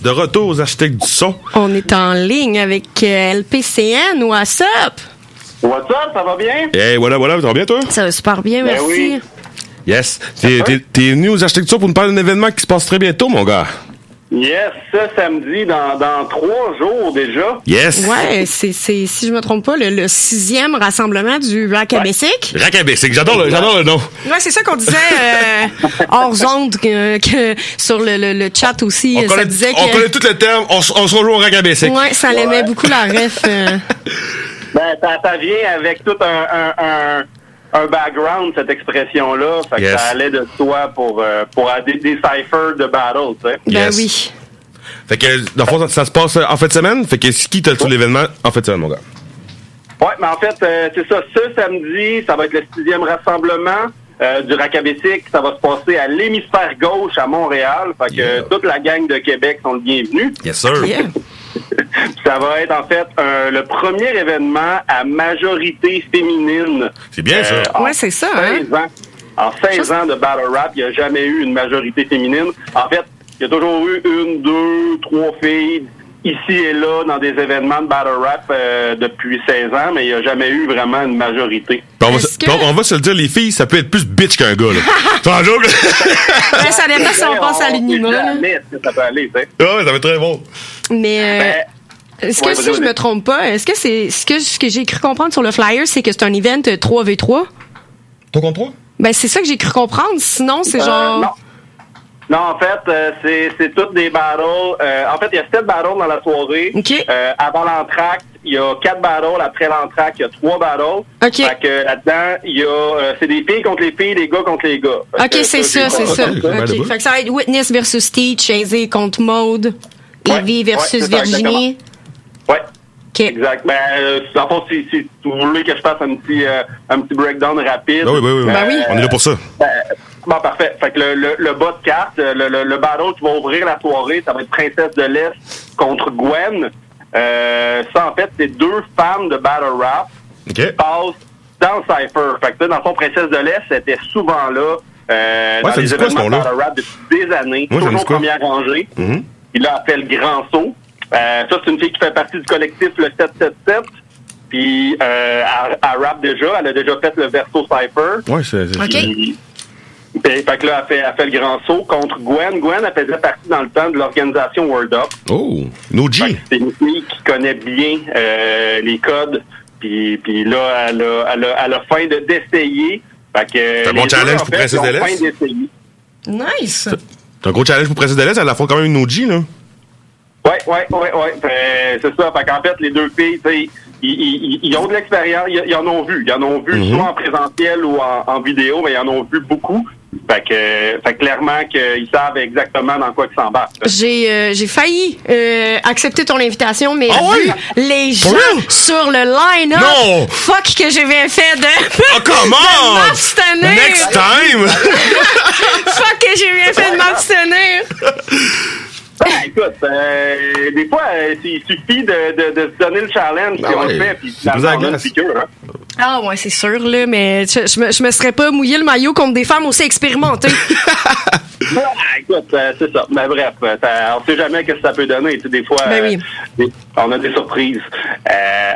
De retour aux architectes du son. On est en ligne avec LPCN. What's up? What's up, ça va bien? Hey, voilà, ça va bien, toi? Ça va super bien, Ben merci. oui. Yes. T'es venu aux architectes du son pour nous parler d'un événement qui se passe très bientôt, mon gars. Yes, ça, samedi, dans 3 jours déjà. Yes. Ouais, c'est si je me trompe pas, le 6e rassemblement du Rack à Basic. Rack à Basic, j'adore le nom. Ouais, c'est ça qu'on disait hors onde que sur le chat aussi. On Ça disait on connaît tout le terme, on se rejoint au Rack à Basic. Ouais, ça l'aimait beaucoup la ref. Ben, ça vient avec tout un background, cette expression-là. Fait que Yes. ça allait de toi pour des ciphers de battle, tu sais. Ben Yes. oui. Fait que, dans le fond, ça se passe en fin de semaine. Fait que, c'est qui t'as tout l'événement en fin de semaine, mon gars? Ouais, mais en fait, c'est ça. Ce samedi, ça va être le 6e rassemblement du Rack à Basic. Ça va se passer à l'hémisphère gauche à Montréal. Fait que Yeah. toute la gang de Québec sont le bienvenus. Yes, sir. Yeah. Ça va être en fait le premier événement à majorité féminine. C'est bien, ça. En Ouais, c'est ça, hein? 16 ans. En 16 ans de battle rap, il n'y a jamais eu une majorité féminine. En fait, il y a toujours eu 1, 2, 3 filles ici et là dans des événements de battle rap depuis 16 ans, mais il n'y a jamais eu vraiment une majorité. Puis Est-ce que- on va se le dire, les filles, ça peut être plus bitch qu'un gars, là. C'est un joke, là. Ben, ça dépend si on passe à l'univers. On sait jamais ce que ça peut aller, tu sais. Ah ouais, ça va être très bon. Mais est-ce que ouais, si vas-y, je me trompe pas, est-ce que c'est ce que j'ai cru comprendre sur le flyer, c'est que c'est un event 3v3? Ton contre 3? Ben c'est ça que j'ai cru comprendre. Sinon, c'est genre. Non. Non, en fait, c'est toutes des battles. En fait, il y a 7 battles dans la soirée. OK. Avant l'entracte, il y a 4 battles. Après l'entracte, il y a 3 battles. OK. Fait que là-dedans, il y a c'est des filles contre les filles, des gars contre les gars. Fait OK, que c'est ça. Ok, ben, OK. Fait que ça va être Witness versus Teach, Jay-Z contre Maude, Evie versus c'est ça, Virginie. Ouais. OK. Exact. Ben, en fait, si vous voulez que je fasse un petit breakdown rapide. Ben oui. Ben oui. On est là pour ça. Bon, parfait. Fait que le bas de carte, le battle qui va ouvrir la soirée, ça va être Princesse de l'Est contre Gwen. Ça, en fait, c'est 2 femmes de battle rap OK. qui passent dans le Cypher. Fait que, dans le fond, Princesse de l'Est, c'était souvent là dans ça les dit quoi, ce événements de nom-là? battle rap depuis des années. Oui, ça me Toujours dit quoi? première rangée. Mhm. Il a fait le grand saut. Ça, c'est une fille qui fait partie du collectif le 777. Puis, elle rap déjà. Elle a déjà fait le Verso Cypher. Ouais, c'est. OK. Fait que là, elle fait le grand saut contre Gwen. Gwen, elle faisait partie dans le temps de l'organisation Word Up. Oh, no Fait que G. c'est une fille qui connaît bien les codes. Puis là, elle a faim d'essayer. Fait que C'est un bon les deux, challenge en pour fait, Princesse ils ont de l'Est. faim d'essayer. Nice. C'est un gros challenge pour Princesse de l'Est. Elle la font quand même une no G, là. Ouais. C'est ça. Fait qu'en fait, les deux filles, tu sais, ils ont de l'expérience. Ils en ont vu. Ils en ont vu soit en présentiel ou en vidéo, mais ils en ont vu beaucoup. Fait que clairement qu'ils savent exactement dans quoi ils s'embarquent. J'ai failli accepter ton invitation, mais Ah ouais? vu les gens For real? sur le line-up, Non! fuck que j'ai bien fait de Oh, come on! de m'abstenir. Next time! Fuck que j'ai bien fait de m'abstenir. Écoute, des fois, il suffit de se donner le challenge, puis on ouais. le fait, puis C'est plus à la on a une glace. piqûre, hein. Ah ouais, c'est sûr, là, mais je me serais pas mouillé le maillot contre des femmes aussi expérimentées. Écoute, c'est ça. Mais bref, on sait jamais ce que ça peut donner. Tu sais, des fois, Ben oui. on a des surprises.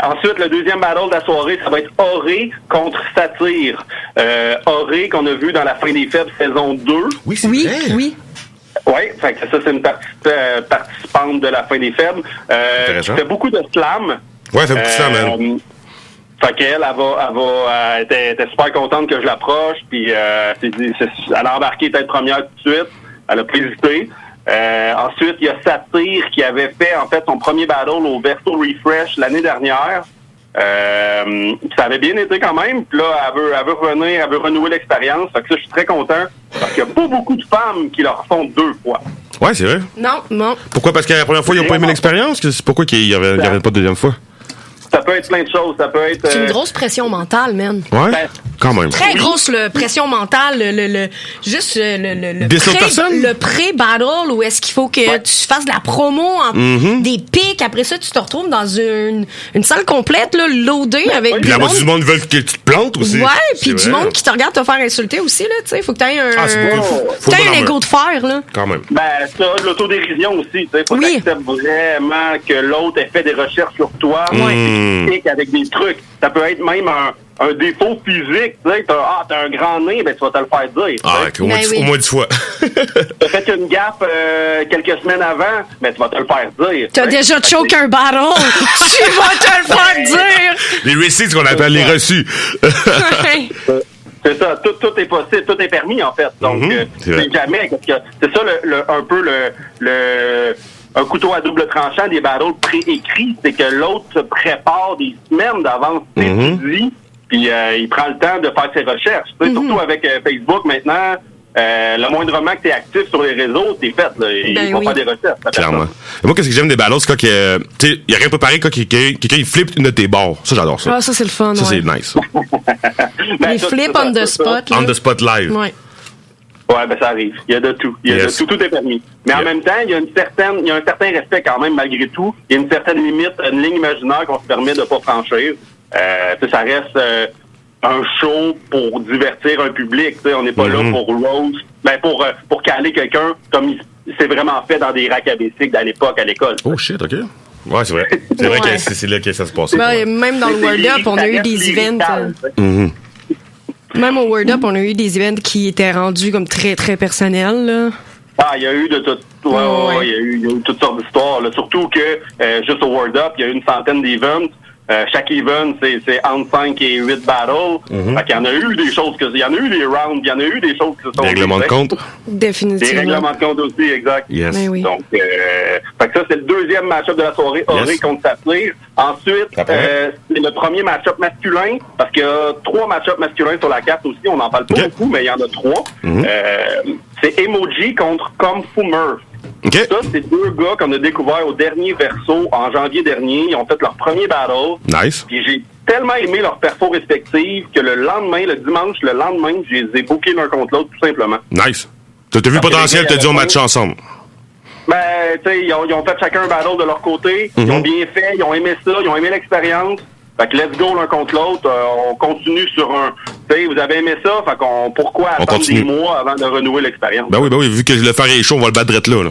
Ensuite, le deuxième battle de la soirée, ça va être Auré contre Satire. Auré, qu'on a vu dans la fin des fêtes saison 2. Oui, c'est Oui, vrai. oui. Oui, fait que ça, c'est une participante de la fin des faibles. Qui Intéressant. fait beaucoup de slam. Ouais, elle fait beaucoup de ça, man. Fait qu'elle, elle était super contente que je l'approche, puis elle a embarqué tête première tout de suite. Elle a pas hésité. Ensuite, il y a Satire qui avait fait, en fait, son premier battle au Verso Refresh l'année dernière. Ça avait bien été quand même. Puis là, elle veut revenir, elle veut renouer l'expérience. Fait que ça, je suis très content. Parce qu'il n'y a pas beaucoup de femmes qui le refont 2 fois. Ouais, c'est vrai. Non. Pourquoi? Parce que la première fois, ils n'ont pas aimé l'expérience? Pourquoi qu'il y avait pas de deuxième fois? Ça peut être plein de choses. Ça peut être... C'est une grosse pression mentale, man. Ouais? Ben, Quand même. Très grosse pression mentale, juste Personne? le pré-battle où est-ce qu'il faut que tu fasses de la promo, des pics. Après ça, tu te retrouves dans une salle complète, là, loadée avec Puis la moitié du monde veut que tu te plantes aussi. Ouais, puis du monde qui te regarde te faire insulter aussi, là, tu sais. Faut que t'aies un égo de fer, là. Quand même. Ben, ça, de l'autodérision aussi, tu sais. Faut que t'acceptes vraiment que l'autre ait fait des recherches sur toi. Avec des trucs. Ça peut être même un défaut physique, tu sais, t'as un grand nez, ben tu vas te le faire dire. Au moins 10 fois. T'as fait une gaffe quelques semaines avant, ben tu vas te le faire dire. T'as déjà choqué un battle, tu vas te le faire dire. Les receipts qu'on appelle les reçus. C'est ça, tout est possible, tout est permis en fait. Donc c'est jamais, c'est ça un peu un couteau à double tranchant des battles préécrits, c'est que l'autre se prépare des semaines d'avance, t'étudie, puis il prend le temps de faire ses recherches. Surtout avec Facebook maintenant, le moindrement que tu es actif sur les réseaux, t'es fait. Là, ils vont faire des recherches. Clairement. Et moi, qu'est-ce que j'aime des battles, c'est quand il y a rien préparé, quand quelqu'un il flippe une de tes barres. Ça, j'adore ça. Ah, ça, c'est le fun. Ça, c'est nice. Les flips on the spot. On the spot live. Ouais, ben ça arrive. Il y a de tout. Tout est permis. Mais en même temps, il y a un certain respect quand même, malgré tout. Il y a une certaine limite, une ligne imaginaire qu'on se permet de pas franchir. Ça reste un show pour divertir un public. On n'est pas là pour roast, pour caler quelqu'un comme c'est vraiment fait dans des racks à l'époque à l'école. Oh shit, ok. Ouais, c'est vrai. C'est vrai que c'est là que ça se passe. Même dans le World Up, on a eu des events. Même au Word Up, on a eu des events qui étaient rendus comme très, très personnels, là. Ah, il y a eu de tout. Il y a eu toutes sortes d'histoires, là. Surtout que, juste au Word Up, il y a eu une centaine d'events. Chaque event, c'est entre 5 et 8 battles. Fait qu'il y en a eu des choses il y en a eu des rounds, il y en a eu des choses qui se sont... Des règlements de compte. Définitivement. Des règlements de compte aussi, exact. Yes. Mais oui. Donc, fait que ça, c'est le deuxième match-up de la soirée, Auré contre Saphir. Ensuite, c'est le premier match-up masculin, parce qu'il y a 3 match-ups masculins sur la carte aussi. On n'en parle pas beaucoup, mais il y en a 3. C'est Emoji contre Kung Fu Murph. Okay. Ça, c'est 2 gars qu'on a découvert au dernier Verso en janvier dernier. Ils ont fait leur premier battle. Nice. Puis j'ai tellement aimé leurs perfos respectives que le lendemain, je les ai bookés l'un contre l'autre, tout simplement. Nice. T'as vu le potentiel, t'as dit on match ensemble. Ben, tu sais, ils ont fait chacun un battle de leur côté. Ils ont bien fait, ils ont aimé ça, ils ont aimé l'expérience. Fait que let's go l'un contre l'autre. On continue sur un... Tu sais, vous avez aimé ça, fait qu'on... Pourquoi attendre des mois avant de renouer l'expérience? Ben oui, vu que le fer est chaud, on va le battre drette là.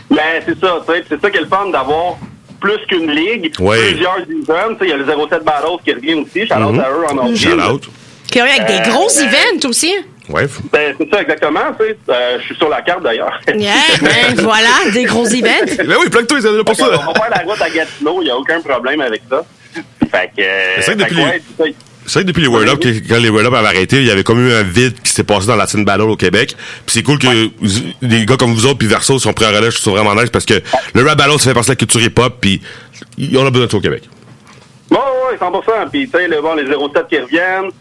Ben, c'est ça, tu sais. C'est ça qui est le fun d'avoir plus qu'une ligue, plusieurs events. Il y a le 07 Battles qui revient aussi. Shout-out à eux en avril. Shout-out. Qui revient avec des gros events aussi. Ouais. Ben, c'est ça, exactement. Tu sais, je suis sur la carte, d'ailleurs. Voilà, des gros events. Ben oui, plug-toi, c'est là pour ça. On va faire la route à Gatineau, il n'y a aucun problème avec ça. Fait que... c'est vrai que depuis les World Up, quand les World Up avaient arrêté, il y avait comme eu un vide qui s'est passé dans la scène battle au Québec. Puis c'est cool que des gars comme vous autres puis Verso sont pris en relais, je trouve ça vraiment nice parce que le rap battle, ça fait partie de la culture hip-hop, puis on a besoin de ça au Québec. Oui, 100%. Puis tu sais, les 07 qui reviennent,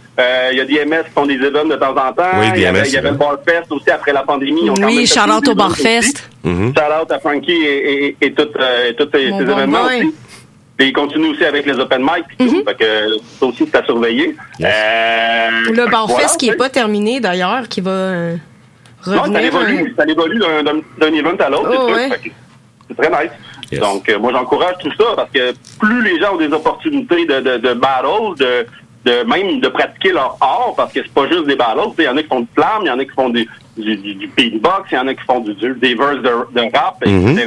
il y a des MS qui font des events de temps en temps. Oui, des MS. Il y avait le Barfest aussi après la pandémie. Oui, shout-out au Barfest. Shout-out à Frankie et tous ces événements aussi. Et il continue aussi avec les open mic et tout. Fait que ça aussi, c'est à surveiller. Le Barfest qui n'est pas terminé d'ailleurs, qui va revenir. Non, ça évolue d'un event à l'autre. C'est très nice. Yes. Donc, moi, j'encourage tout ça parce que plus les gens ont des opportunités de battle, même de pratiquer leur art, parce que c'est pas juste des battles. Il y en a qui font du slam, il y en a qui font du beatbox, il y en a qui font des verses de rap, etc.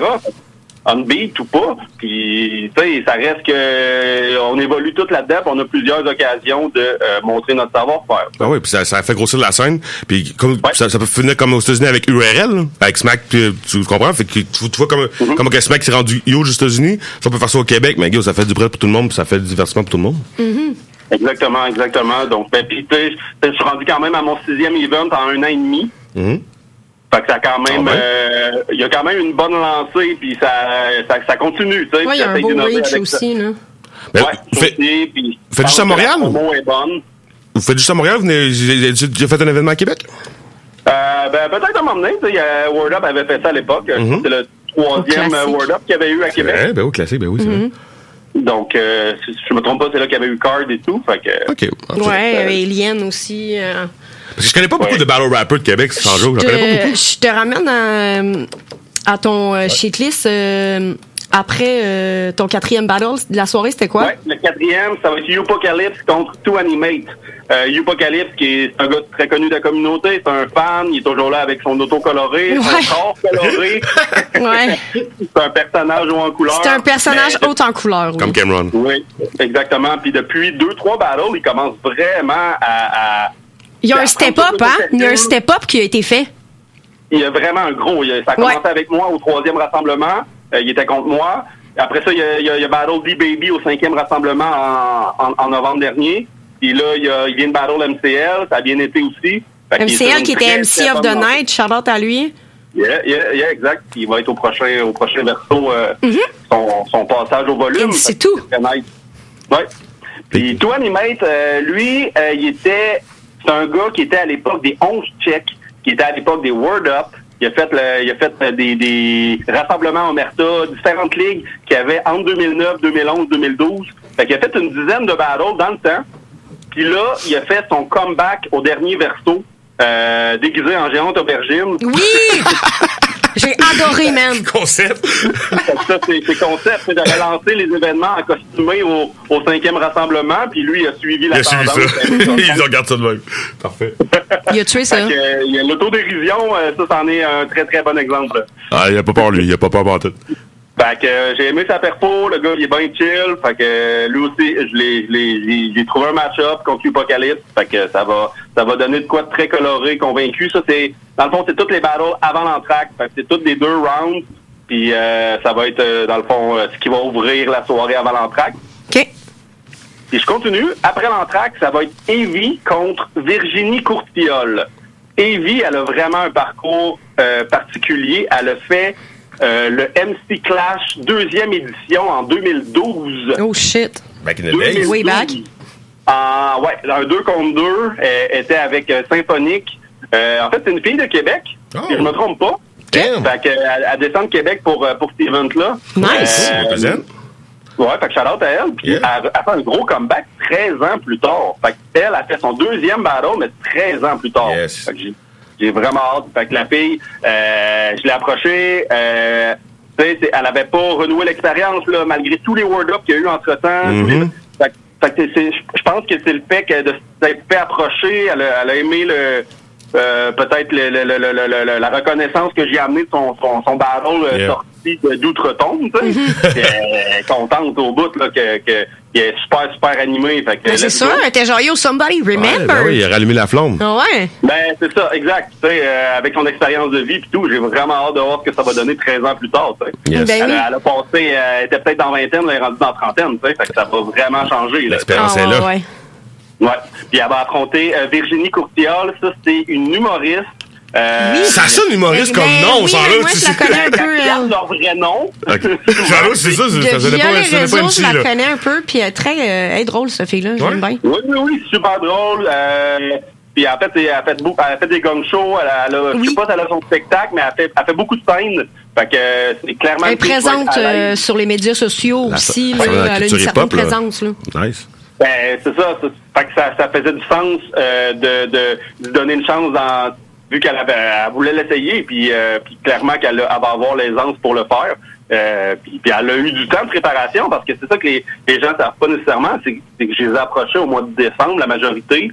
On beat ou pas, puis tu sais, ça reste que on évolue tout là-dedans, on a plusieurs occasions de montrer notre savoir-faire. Ah oui, puis ça fait grossir la scène, puis comme ça peut finir comme aux États-Unis avec URL, là, avec Smack, puis tu comprends, fait que tu vois comme que Smack s'est rendu huge aux États-Unis, ça on peut faire ça au Québec, mais ça fait du bruit pour tout le monde, puis ça fait du divertissement pour tout le monde. Exactement. Donc, puis tu sais, je suis rendu quand même à mon 6e event en 1 an et demi. Fait que ça quand même, il y a quand même une bonne lancée, puis ça continue, tu sais. Oui, il y a un beau reach aussi, là. Vous faites juste à Montréal? Vous faites juste à Montréal? Vous avez déjà fait un événement à Québec? Peut-être à m'emmener, tu sais, Word Up avait fait ça à l'époque. C'est le 3e Word Up qu'il y avait eu à Québec. Ben oui, classique, ben oui, c'est vrai. Donc, si je me trompe pas, c'est là qu'il y avait eu Card et tout. Fait que, OK. Ouais, Alien aussi. Parce que je connais pas beaucoup de battle rappers de Québec, sans jour. Je connais pas beaucoup. Je te ramène à ton shitlist. Après ton 4e battle de la soirée, c'était quoi? Ouais, le 4e, ça va être Youpocalypse contre 2Animate. Youpocalypse, qui est un gars très connu de la communauté, c'est un fan, il est toujours là avec son auto coloré, son corps coloré. Ouais. C'est un personnage haut en couleur. C'est un personnage haut en couleur, oui. Comme Cameron. Oui, exactement. Puis depuis 2-3 battles, il commence vraiment à Il y a un step-up, hein? Il y a un step-up qui a été fait. Il y a vraiment un gros. Ça a commencé avec moi au 3e rassemblement. Il était contre moi. Après ça, il y a battle D-Baby au 5e rassemblement en novembre dernier. Puis là, il vient de battle MCL. Ça a bien été aussi. MCL qui était MC of the Night. Shout-out à lui. Yeah, exact. Il va être au prochain verso son passage au volume. C'est tout. C'est nice. Ouais. Puis 2Animate, lui, c'est un gars qui était à l'époque des 11 Tchèques, qui était à l'époque des Word Up. Il a fait des rassemblements en Omerta, différentes ligues qu'il y avait entre 2009, 2011, 2012. Fait qu'il a fait une dizaine de battles dans le temps. Puis là, il a fait son comeback au dernier verso, déguisé en géante aubergine. Oui! J'ai adoré, man. Concept. Ça, c'est concept. C'est de relancer les événements en costumé au 5e rassemblement. Puis lui, il a suivi la tendance. Ils regardent ça de même. Parfait. Il a tué ça. L'autodérision, ça, c'en est un très, très bon exemple. Ah, il a pas peur, lui. Il a pas peur pour tout. Fait que j'ai aimé sa perfo, le gars il est bien chill, fait que lui aussi j'ai trouvé un match-up contre Apocalypse, fait que ça va donner de quoi de très coloré, convaincu. Ça c'est dans le fond c'est toutes les battles avant l'entracte, fait que c'est toutes les 2 rounds, puis ça va être dans le fond ce qui va ouvrir la soirée avant l'entracte. OK. Puis je continue, après l'entracte, ça va être Evie contre Virginie Courtillol. Evie, elle a vraiment un parcours particulier, elle a fait le MC Clash 2e édition en 2012. Oh shit. Back in the days. Way back. Ouais, un 2 contre 2 était avec Symphonique. En fait, c'est une fille de Québec, si je me trompe pas. Damn. Fait qu'elle descend de Québec pour cet event-là. Nice. Ouais, fait que shout-out à elle. Puis elle fait un gros comeback 13 ans plus tard. Fait qu'elle a fait son 2e battle, mais 13 ans plus tard. Yes. Fait que j'ai vraiment hâte. Fait que la fille, je l'ai approchée. Elle avait pas renoué l'expérience là, malgré tous les word-ups qu'il y a eu entre-temps. Fait que je pense que c'est le fait qu'elle s'est fait approcher. Elle a aimé peut-être la reconnaissance que j'ai amené de son battle sorti d'outre-tombe. Elle est contente au bout là, qu'il est super animé. Fait que, c'est sûr, elle était genre yo, somebody remember. Ben oui, il a rallumé la flamme. Ouais. Ben c'est ça, exact. Avec son expérience de vie et tout, j'ai vraiment hâte de voir ce que ça va donner 13 ans plus tard. Yes. Ben elle a passé, elle était peut-être dans vingtaine, elle est rendue dans trentaine. Fait que ça va vraiment changer. L'expérience est là. Ouais. Ouais. Puis elle va affronter Virginie Courtillol. Ça, c'est une humoriste. Oui. Ça sonne humoriste comme nom, oui, ça là. moi, je la connais un peu. Regarde leur vrai nom. J'avoue, c'est ça, ça De n'est via pas les réseaux, MC, je la là. connais un peu, puis elle est drôle, cette fille-là. J'aime bien. Oui, super drôle. Puis en fait, elle fait des gong shows. Je sais pas si elle a son spectacle, mais elle fait beaucoup de scènes. Fait que c'est clairement. Elle est présente sur les médias sociaux aussi. Là, elle a une certaine présence. Là. Nice. Ben, c'est ça. Fait que ça faisait du sens de donner une chance vu qu'elle voulait l'essayer, puis clairement qu'elle va avoir l'aisance pour le faire. Puis elle a eu du temps de préparation, parce que c'est ça que les gens ne savent pas nécessairement, c'est que je les ai approchés au mois de décembre, la majorité,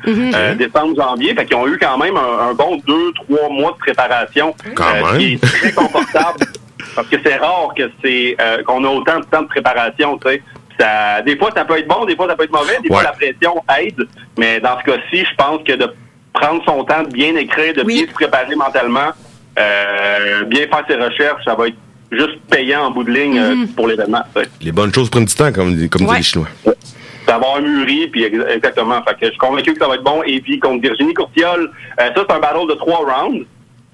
décembre, janvier, fait qu'ils ont eu quand même un bon 2-3 mois de préparation, qui est très confortable, parce que c'est rare que qu'on a autant de temps de préparation, tu sais. Des fois, ça peut être bon, des fois, ça peut être mauvais, des fois, la pression aide, mais dans ce cas-ci, je pense que de prendre son temps de bien écrire, de bien se préparer mentalement, bien faire ses recherches, ça va être juste payant en bout de ligne pour l'événement. T'sais. Les bonnes choses prennent du temps, comme disent les Chinois. Ça va avoir mûri, puis exactement. Fait que je suis convaincu que ça va être bon. Et puis contre Virginie Courtillol, ça, c'est un battle de 3 rounds.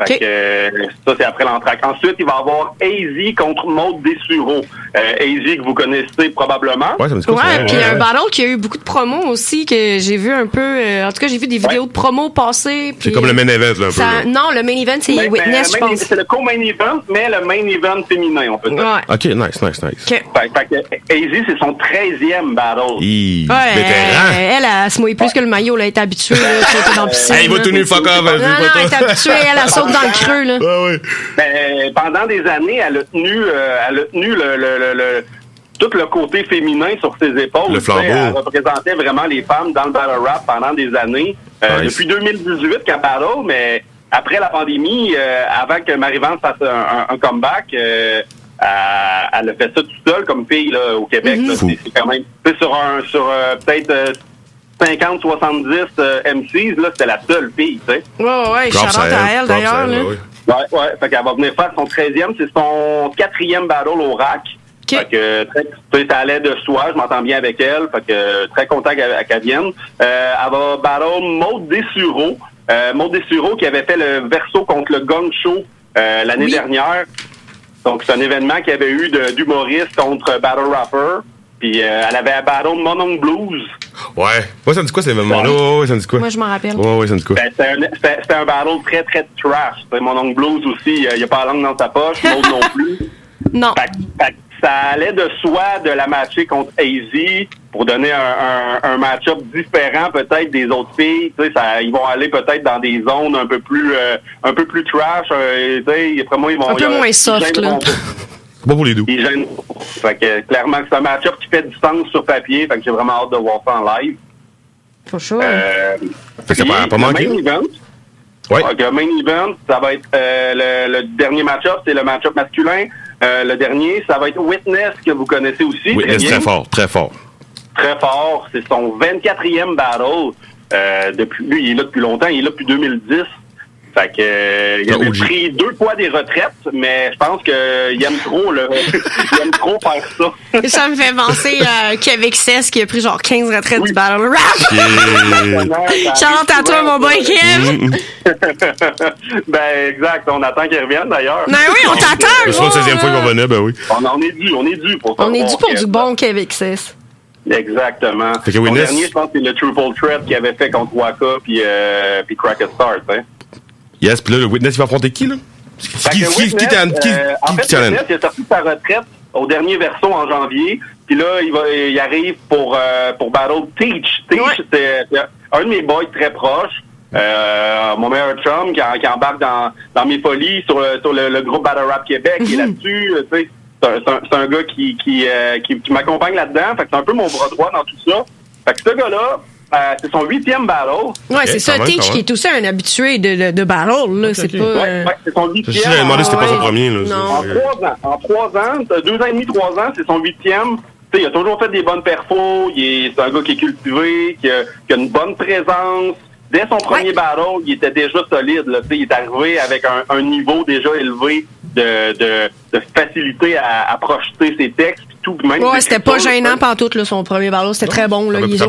Fait que ça, c'est après l'entraque. Ensuite, il va y avoir AZ contre Maud Dessureau. AZ que vous connaissez probablement. Ouais, ça me dit quoi, Ouais, puis un battle qui a eu beaucoup de promos aussi, que j'ai vu un peu... en tout cas, j'ai vu des vidéos de promos passer. C'est comme le main event, là, un peu. Là. Non, le main event, c'est Witness, je pense. C'est le co-main event, mais le main event féminin, on peut dire. Ouais. OK, nice. Okay. Fait que AZ, c'est son 13e battle. Elle se mouille plus que le maillot, là. Elle est habituée, là, sauter dans la piscine. Il va tout nu, fuck off. Non, elle est habituée, elle saute dans le creux, là. Ouais. Ben, pendant des années, elle a tenu tout le côté féminin sur ses épaules. Le flambeau. Elle représentait vraiment les femmes dans le battle rap pendant des années. Nice. Depuis 2018 qu'elle battle, mais après la pandémie, avant que Marie-Vance fasse un comeback, elle a fait ça toute seule comme fille là, au Québec. Là, c'est quand même sur peut-être 50, 70 MCs, là, c'était la seule fille, tu sais. Ouais, shout-out à elle, d'ailleurs, là. Ouais, fait qu'elle va venir faire son 13e, c'est son 4e battle au RAC. Okay. Fait que, ça allait de soi, je m'entends bien avec elle, fait que très content qu'elle vienne. Elle va battle Maud Dessureau. Maud Dessureau qui avait fait le verso contre le Gong Show l'année dernière. Donc, c'est un événement qu'il y avait eu d'humoriste contre Battle Rapper. Puis elle avait battle Mononc Blues. Ouais. Moi, ça me dit quoi, ces événements-là? Ouais, ça me dit quoi? Moi, je m'en rappelle. Ouais, ça me dit quoi? C'était un battle très, très trash. Mononc Blues aussi, il n'y a pas la langue dans sa poche, l'autre non plus. Non. Fait ça allait de soi de la matcher contre AZ pour donner un match-up différent peut-être des autres filles. Tu sais, ils vont aller peut-être dans des zones un peu plus trash. Tu sais, après moi, ils vont... Un peu moins soft, là. Pas pour les doux. Ils gênent. Fait que clairement, c'est un match-up qui fait du sens sur papier. Fait que j'ai vraiment hâte de voir ça en live. For sure. Fait que ça peut pas manquer. Le main event. Ouais. Le main event, ça va être le dernier match-up, c'est le match-up masculin. Le dernier, ça va être Witness, que vous connaissez aussi. Witness, très fort. Très fort. C'est son 24e battle. Lui, il est là depuis longtemps. Il est là depuis 2010. Fait que il avait pris 2 fois des retraites, mais je pense qu'il aime trop il aime trop faire ça. Ça me fait penser à Kev XS qui a pris genre 15 retraites du battle rap. Chante à toi, mon boy Kev. Ben exact, on attend qu'il revienne d'ailleurs. Ben oui, on t'attend. C'est la 16e fois qu'on venait, ben oui. On est dû pour ça. On est dû pour du bon Kev XS. Exactement. Fait que Le dernier, je pense que c'est le Triple Threat qu'il avait fait contre Waka puis Crack a Start, hein. Yes, puis là, le Witness, il va affronter qui, là? Qui Witness, Witness, il a sorti sa retraite au dernier verso en janvier, puis là, il arrive pour battle Teach. Teach, c'est un de mes boys très proches, mon meilleur chum, qui embarque dans mes folies sur le groupe Battle Rap Québec, qui est là-dessus, tu sais. C'est un gars qui m'accompagne là-dedans, fait que c'est un peu mon bras droit dans tout ça. Fait que ce gars-là, c'est son 8e battle. Ouais, c'est ça, Teach qui est aussi un habitué de battle, là. C'est pas. Ouais, c'est son 8e. J'avais demandé si c'était pas son premier, là. Non. En 3 ans, 2 ans et demi, 3 ans, c'est son 8e. Tu sais, il a toujours fait des bonnes perfos. C'est un gars qui est cultivé, qui a une bonne présence. Dès son premier battle, il était déjà solide, là. Tu sais, il est arrivé avec un niveau déjà élevé de facilité à projeter ses textes. Même c'était pas gênant pantoute, là, son premier battle. C'était très bon, là. Exact.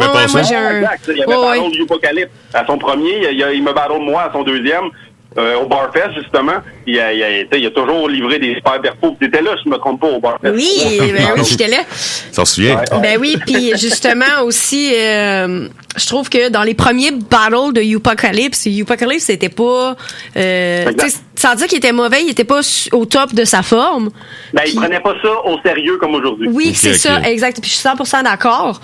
Il y avait battle du Apocalypse à son premier. Il me battle moi à son 2e. Au Barfest, justement. Il a toujours livré des super perfos. T'étais là, je me trompe pas, au Barfest. Oui, j'étais là. T'en souviens? Ben oui, puis justement aussi, je trouve que dans les premiers battles de Youpocalypse, c'était pas... sans dire qu'il était mauvais, il était pas au top de sa forme. Ben, il prenait pas ça au sérieux comme aujourd'hui. Oui, c'est ça, exact. Puis je suis 100% d'accord.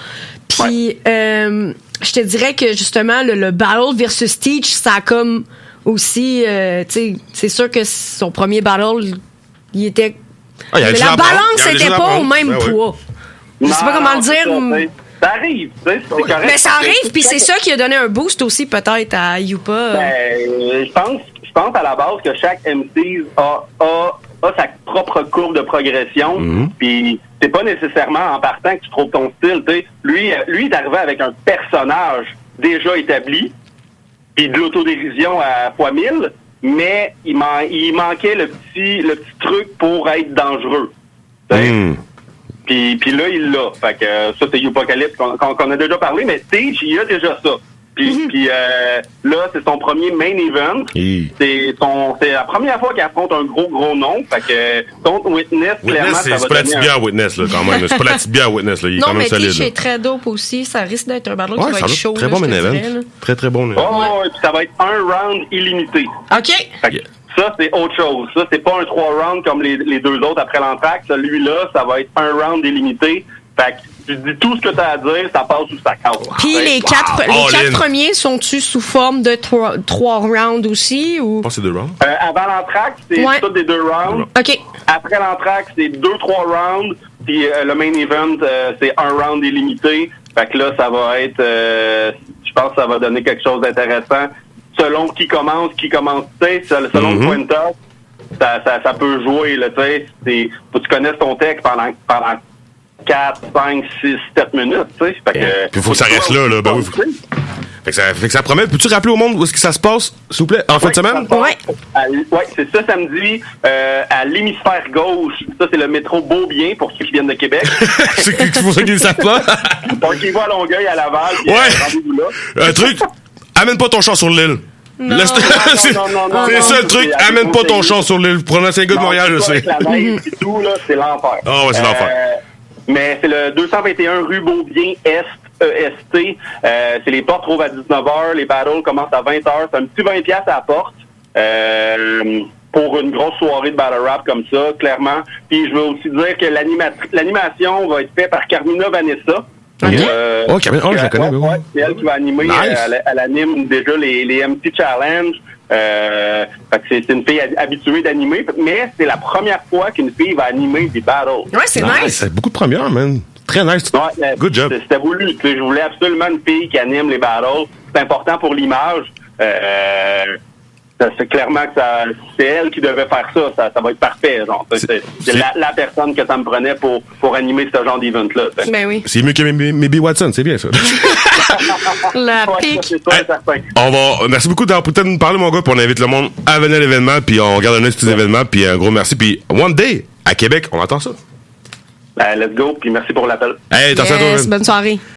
Puis je te dirais que justement, le battle versus Teach, ça a comme... Aussi, tu sais, c'est sûr que son premier battle, il était... la balance n'était pas au même poids. Je sais pas comment le dire. Ça arrive, tu sais, c'est correct. Mais ça arrive, puis c'est ça qui a donné un boost aussi peut-être à Youpa. Je pense à la base que chaque MC a sa propre courbe de progression, puis c'est pas nécessairement en partant que tu trouves ton style, tu sais. Lui, il est arrivé avec un personnage déjà établi, puis de l'autodérision à fois 1000, mais il manquait le petit truc pour être dangereux. Puis là, il l'a. Fait que ça, c'est Youpocalypse qu'on a déjà parlé, mais Teach, il a déjà ça. Puis là, c'est son premier main event. C'est la première fois qu'il affronte un gros nom. Fait que contre Witness, clairement, ça va c'est pas la petite bière Witness, là, quand même. C'est pas la petite bière Witness, là. Il est non, quand même solide. Non, mais Tish est très dope aussi. Ça risque d'être un battle qui va être chaud. Très bon main event. Très bon. Oh, puis ça va être un round illimité. OK. Ça, c'est autre chose. Ça, c'est pas un 3 rounds comme les deux autres après l'entracte. Celui-là, ça va être un round illimité. Fait que tu dis tout ce que t'as à dire, ça passe ou ça casse. Puis les quatre premiers sont-tu sous forme de 3 rounds aussi? Ou? Je pense que c'est 2 rounds. Avant l'entracte, c'est tout des 2 rounds. OK. Après l'entracte, c'est 2-3 rounds. Puis le main event, c'est un round illimité. Fait que là, ça va être... je pense que ça va donner quelque chose d'intéressant. Selon qui commence, tu sais, selon le point de top, ça peut jouer, là, tu sais. Faut que tu connaisses ton texte pendant 4, 5, 6, 7 minutes, tu sais. Puis il faut que ça reste là. Ben oui. Fait que ça promet. Peux-tu rappeler au monde où est-ce que ça se passe, s'il vous plaît, en fin de semaine? Oui, c'est ça, samedi, à l'hémisphère gauche. Ça, c'est le métro Beaubien, pour ceux qui viennent de Québec. C'est pour ceux qui ne le savent pas. Donc, ils vont à Longueuil, à Laval, rendez-vous là. Un truc, amène pas ton char sur l'île. Non. C'est ça le truc, amène pas ton char sur l'île. Prenons un gars de Montréal, je sais. La neige et tout, là, c'est l'enfer. Ah ouais, c'est l'enfer. Mais c'est le 221 rue Beaubien Est, EST. C'est les portes trouvent à 19h. Les battles commencent à 20h. C'est un petit 20$ à la porte. Pour une grosse soirée de battle rap comme ça, clairement. Puis je veux aussi dire que l'animation va être faite par Carmina Vanessa. Carmina, je la connais. Ouais, c'est elle qui va animer. Nice. Elle anime déjà les MC Challenge. C'est une fille habituée d'animer, mais c'est la première fois qu'une fille va animer des battles. Ouais, c'est nice. C'est beaucoup de premières, man. Très nice. Ouais, good job. C'était voulu. Je voulais absolument une fille qui anime les battles. C'est important pour l'image. C'est clairement que c'est elle qui devait faire ça. Ça va être parfait. Genre. C'est la personne que ça me prenait pour animer ce genre d'event-là. Ben oui. C'est mieux que Maybe Watson, c'est bien ça. La pique. Merci beaucoup d'avoir peut-être nous parler, mon gars, puis on invite le monde à venir à l'événement, puis on regarde un petit événement, puis un gros merci. Puis One Day, à Québec, on entend ça. Let's go, puis merci pour l'appel. Hey, attention à toi. Bonne soirée.